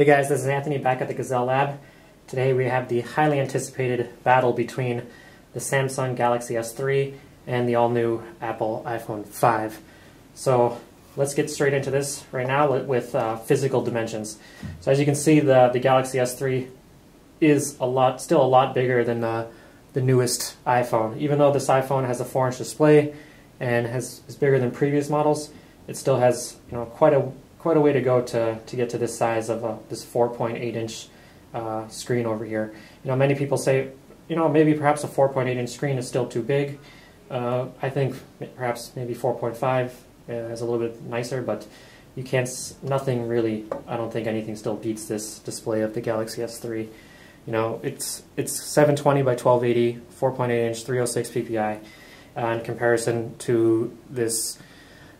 Hey guys, this is Anthony back at the GazelleLab. Today we have the highly anticipated battle between the Samsung Galaxy S3 and the all-new Apple iPhone 5. So let's get straight into this right now with physical dimensions. So as you can see, the Galaxy S3 is still a lot bigger than the newest iPhone. Even though this iPhone has a 4-inch display and is bigger than previous models, it still has quite a way to go to get to this size of this 4.8-inch screen over here. Many people say, maybe perhaps a 4.8-inch screen is still too big. I think perhaps maybe 4.5 is a little bit nicer, but nothing really, I don't think anything still beats this display of the Galaxy S3. It's 720 by 1280, 4.8-inch, 306 ppi, in comparison to this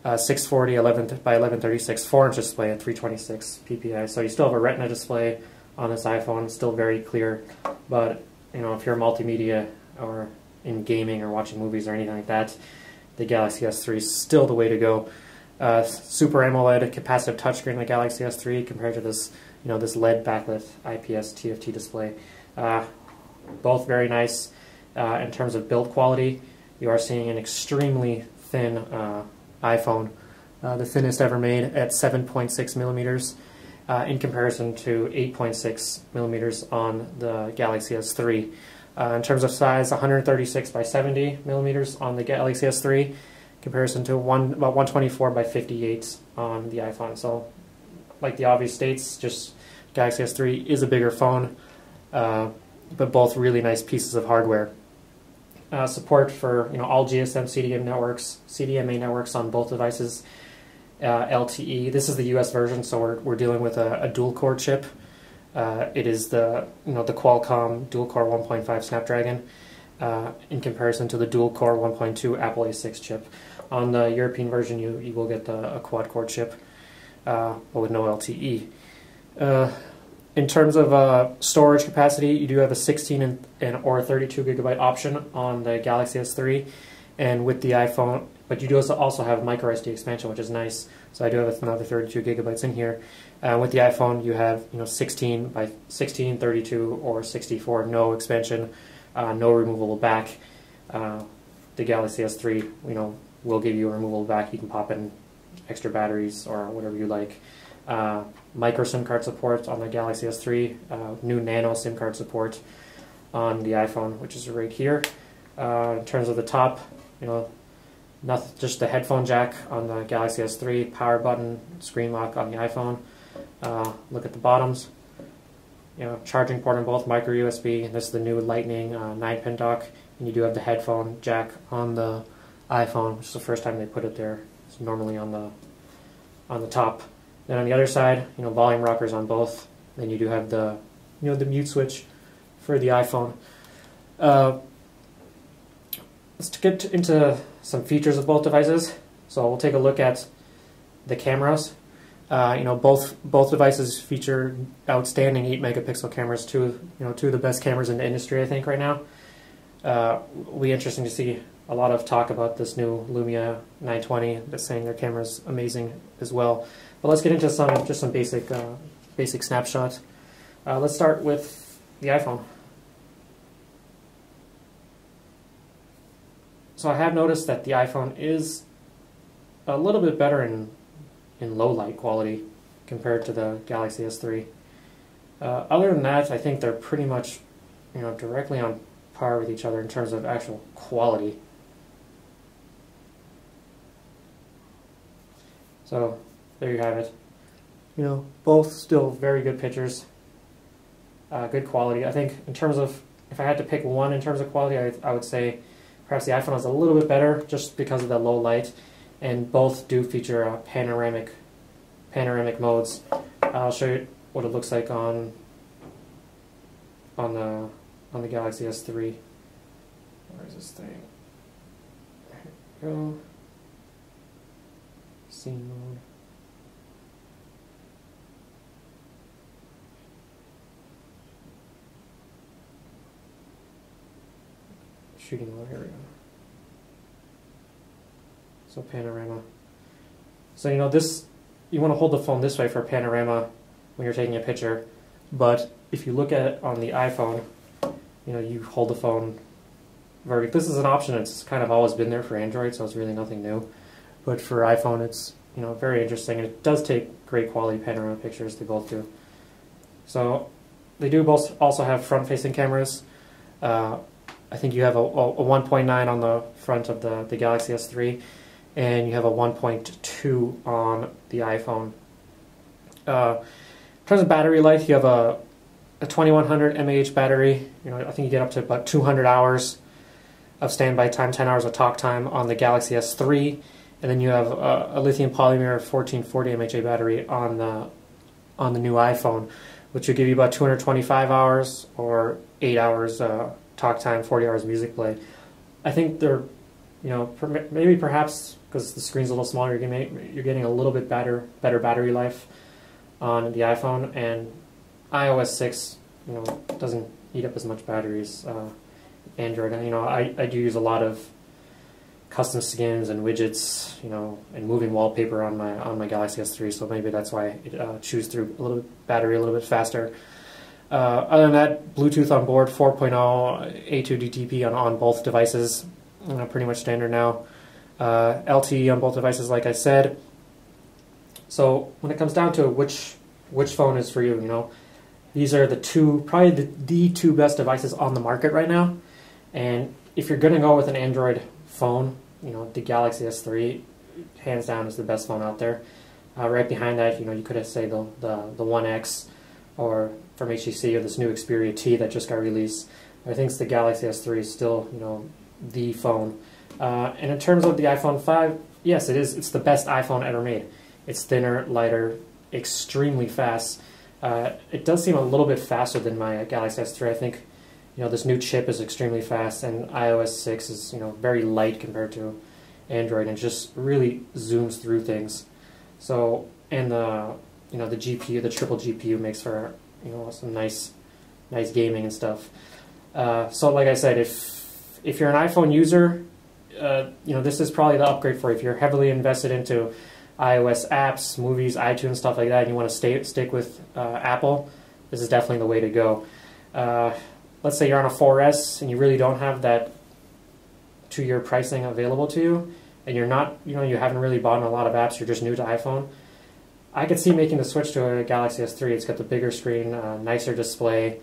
640 by 1136 4-inch display at 326 ppi. So you still have a Retina display on this iPhone, still very clear. But if you're multimedia or in gaming or watching movies or anything like that, the Galaxy S3 is still the way to go. Super AMOLED capacitive touchscreen in the Galaxy S3 compared to this this LED backlit IPS TFT display. Both very nice. In terms of build quality, you are seeing an extremely thin iPhone, the thinnest ever made at 7.6 millimeters in comparison to 8.6 millimeters on the Galaxy S3. In terms of size, 136 by 70 millimeters on the Galaxy S3, comparison to about 124 by 58 on the iPhone. So, like the obvious states, just Galaxy S3 is a bigger phone, but both really nice pieces of hardware. Support for all GSM CDMA networks on both devices. LTE. This is the US version, so we're dealing with a dual-core chip. It is the the Qualcomm dual-core 1.5 Snapdragon in comparison to the dual-core 1.2 Apple A6 chip. On the European version, you will get a quad-core chip, but with no LTE. In terms of storage capacity, you do have a 16 or 32 gigabyte option on the Galaxy S3, and with the iPhone, but you do also have micro SD expansion, which is nice. So I do have another 32 gigabytes in here. With the iPhone, you have 16 by 16, 32, or 64, no expansion, no removable back. The Galaxy S3, will give you a removable back. You can pop in extra batteries or whatever you like. Micro SIM card support on the Galaxy S3, new nano SIM card support on the iPhone, which is right here. In terms of the top, nothing, just the headphone jack on the Galaxy S3, power button, screen lock on the iPhone. Look at the bottoms, charging port on both, micro USB, and this is the new Lightning 9-pin dock, and you do have the headphone jack on the iPhone, which is the first time they put it there. It's normally on the top. Then on the other side, volume rockers on both. Then you do have the, the mute switch for the iPhone. Let's get into some features of both devices. So we'll take a look at the cameras. Both devices feature outstanding 8-megapixel cameras, two of the best cameras in the industry, I think, right now. It'll be interesting to see a lot of talk about this new Lumia 920 that's saying their camera's amazing as well. But let's get into some basic snapshots. Let's start with the iPhone. So I have noticed that the iPhone is a little bit better in low light quality compared to the Galaxy S3. Other than that, I think they're pretty much directly on par with each other in terms of actual quality. So there you have it. Both still very good pictures, good quality. I think in terms of, if I had to pick one in terms of quality, I would say perhaps the iPhone is a little bit better just because of the low light, and both do feature panoramic modes. I'll show you what it looks like on the Galaxy S3. Where is this thing? There we go. Scene mode. Shooting mode, here we go. So panorama. So this, you want to hold the phone this way for panorama when you're taking a picture. But if you look at it on the iPhone, you hold the phone vertically. This is an option. It's kind of always been there for Android, so it's really nothing new. But for iPhone, it's very interesting, and it does take great quality panorama pictures. They both do. So they do both also have front-facing cameras. I think you have a 1.9 on the front of the Galaxy S3, and you have a 1.2 on the iPhone. In terms of battery life, you have a 2100 mAh battery. I think you get up to about 200 hours of standby time, 10 hours of talk time on the Galaxy S3, and then you have a lithium polymer 1440 mAh battery on the new iPhone, which will give you about 225 hours or 8 hours talk time, 40 hours music play. I think they're, maybe perhaps because the screen's a little smaller, you're getting a little bit better battery life on the iPhone, and iOS 6, doesn't eat up as much battery as Android. I do use a lot of custom skins and widgets, and moving wallpaper on my Galaxy S3, so maybe that's why it chews through a little bit battery a little bit faster. Other than that, Bluetooth on board, 4.0, A2DTP on both devices, pretty much standard now. LTE on both devices, like I said. So when it comes down to which phone is for you, these are probably the two best devices on the market right now. And if you're going to go with an Android phone, the Galaxy S3, hands down, is the best phone out there. Right behind that, you could say the One X, or from HTC, or this new Xperia T that just got released. I think the Galaxy S3 is still, the phone. And in terms of the iPhone 5, yes, it is. It's the best iPhone ever made. It's thinner, lighter, extremely fast. It does seem a little bit faster than my Galaxy S3. I think, this new chip is extremely fast, and iOS 6 is, very light compared to Android, and just really zooms through things. So, and the GPU, the triple GPU makes for, some nice gaming and stuff. So, like I said, if you're an iPhone user, this is probably the upgrade for you. If you're heavily invested into iOS apps, movies, iTunes, stuff like that, and you want to stick with Apple, this is definitely the way to go. Let's say you're on a 4S and you really don't have that 2-year pricing available to you, and you're not, you haven't really bought a lot of apps, you're just new to iPhone. I could see making the switch to a Galaxy S3. It's got the bigger screen, nicer display.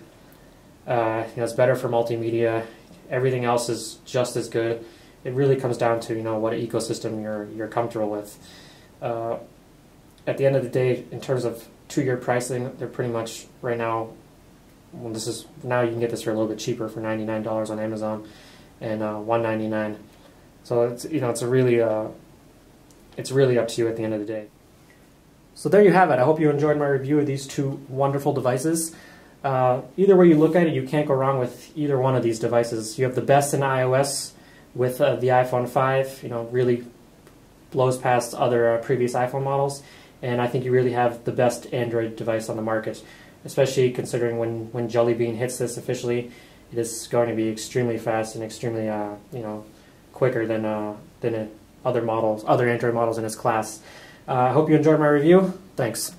It's better for multimedia. Everything else is just as good. It really comes down to what ecosystem you're comfortable with. At the end of the day, in terms of 2-year pricing, they're pretty much right now. Well, now you can get this for a little bit cheaper for $99 on Amazon, and $199. So it's it's really up to you at the end of the day. So there you have it. I hope you enjoyed my review of these two wonderful devices. Either way you look at it, you can't go wrong with either one of these devices. You have the best in iOS with the iPhone 5. Really blows past other previous iPhone models, and I think you really have the best Android device on the market, especially considering when Jelly Bean hits this officially, it is going to be extremely fast and extremely quicker than other Android models in its class. I hope you enjoyed my review. Thanks.